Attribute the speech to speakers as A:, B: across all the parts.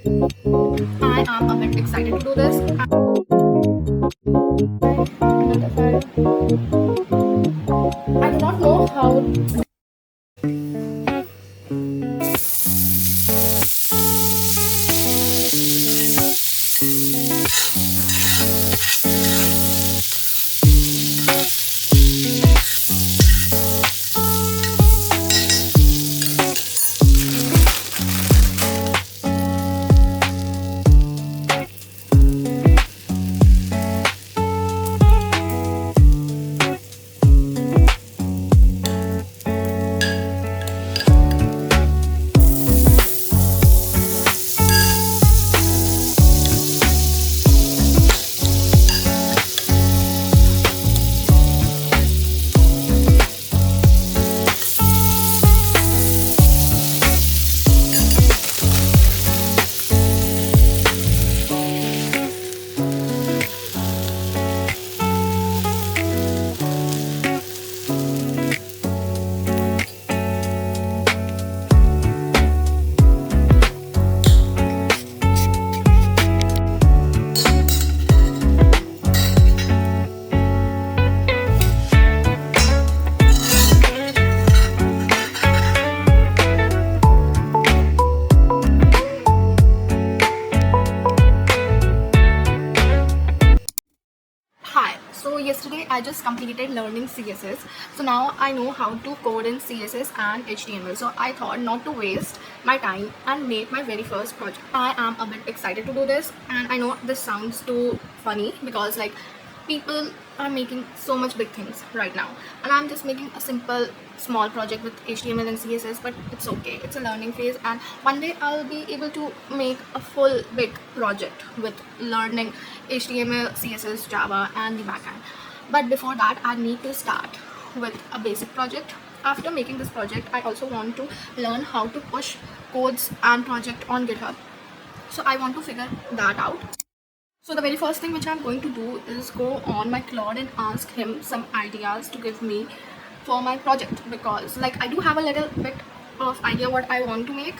A: I am a bit excited to do this. I do not know how. Hi, so yesterday I just completed learning CSS. So now I know how to code in CSS and HTML. So I thought not to waste my time and make my very first project. I am a bit excited to do this, and I know this sounds too funny because like people are making so much big things right now, and I'm just making a simple small project with HTML and CSS, but it's okay. It's a learning phase, and one day I'll be able to make a full big project with learning HTML, CSS, Java, and the backend. But before that, I need to start with a basic project. After making this project, I also want to learn how to push codes and project on GitHub. So I want to figure that out. So the very first thing which I'm going to do is go on my Claude and ask him some ideas to give me for my project, because like I do have a little bit of idea what I want to make,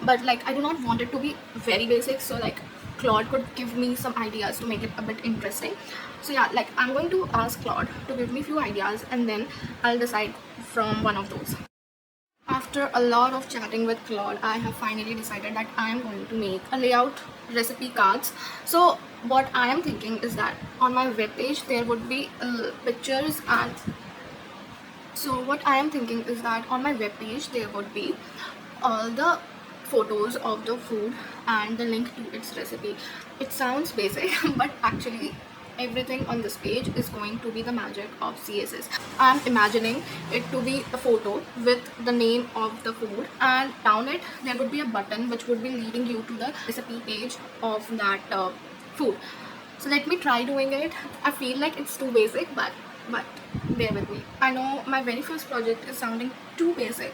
A: but like I do not want it to be very basic. So like Claude could give me some ideas to make it a bit interesting. So yeah, like I'm going to ask Claude to give me few ideas, and then I'll decide from one of those. After a lot of chatting with Claude, I have finally decided that I am going to make a layout recipe cards. So what I am thinking is that on my webpage there would be pictures, and so what I am thinking is that on my webpage there would be all the photos of the food and the link to its recipe. It sounds basic, but actually everything on this page is going to be the magic of CSS. I'm imagining it to be a photo with the name of the food, and down it there would be a button which would be leading you to the recipe page of that food. So let me try doing it. I feel like it's too basic, but bear with me. I know my very first project is sounding too basic,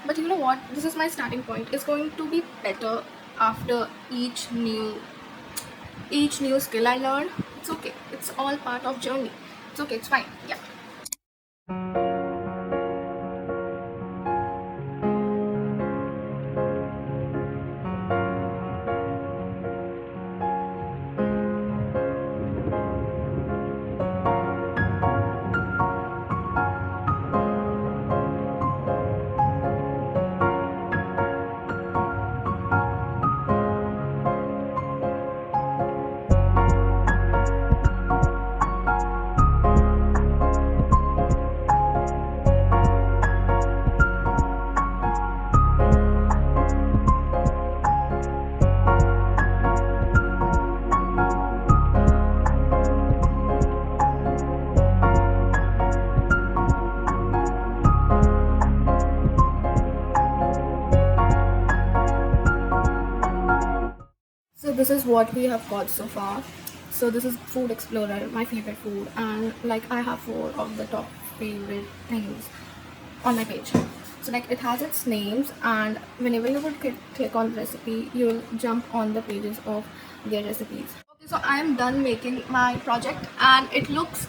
A: but you know what? This is my starting point. It's going to be better after each new skill I learn. It's okay. It's all part of journey. It's okay. It's fine. Yeah. So this is what we have got so far. So this is Food Explorer, my favorite food, and like I have four of the top favorite things on my page. So like it has its names, and whenever you would click on recipe, you'll jump on the pages of their recipes. Okay, so I am done making my project, and it looks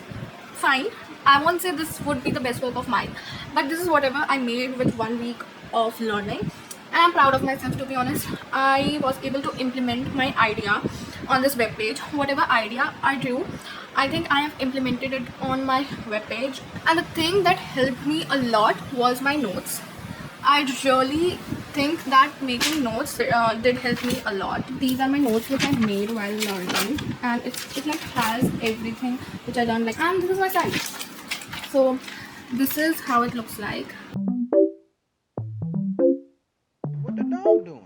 A: fine. I won't say this would be the best work of mine, but this is whatever I made with 1 week of learning. and I'm proud of myself, to be honest. I was able to implement my idea on this web page. Whatever idea I drew, I think I have implemented it on my web page. And the thing that helped me a lot was my notes. I really think that making notes did help me a lot. These are my notes which I made while learning, and it like has everything which I done, like, and this is my site. So this is how it looks like.
B: What the dog doing?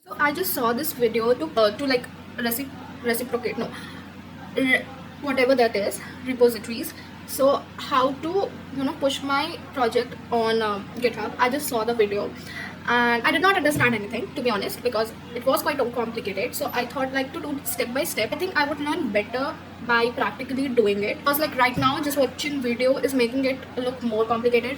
A: So I just saw this video to like reciprocate, no, re- whatever that is, repositories. So how to, push my project on GitHub. I just saw the video and I did not understand anything, to be honest, because it was quite complicated. So I thought like to do it step by step. I think I would learn better by practically doing it, because like right now just watching video is making it look more complicated.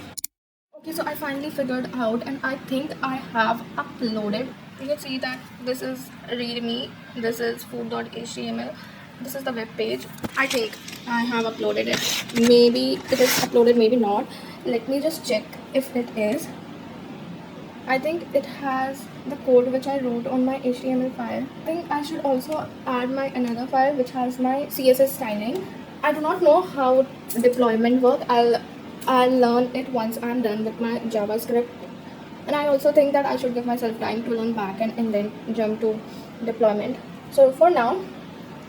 A: Okay, so I finally figured out, and I think I have uploaded. You can see that this is readme, this is food.html, this is the web page. I think I have uploaded it. Maybe it is uploaded, maybe not. Let me just check if it is. I think it has the code which I wrote on my HTML file. I think I should also add my another file which has my CSS styling. I do not know how deployment work. I'll learn it once I'm done with my JavaScript. And I also think that I should give myself time to learn backend and then jump to deployment. So for now,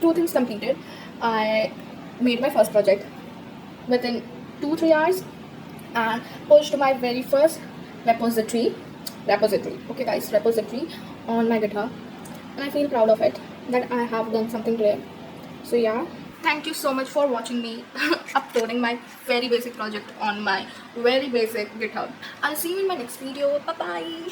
A: two things completed. I made my first project within 2-3 hours and pushed my very first repository, okay guys, repository on my GitHub, and I feel proud of it that I have done something great. So yeah, thank you so much for watching me uploading my very basic project on my very basic GitHub. I'll see you in my next video. Bye bye.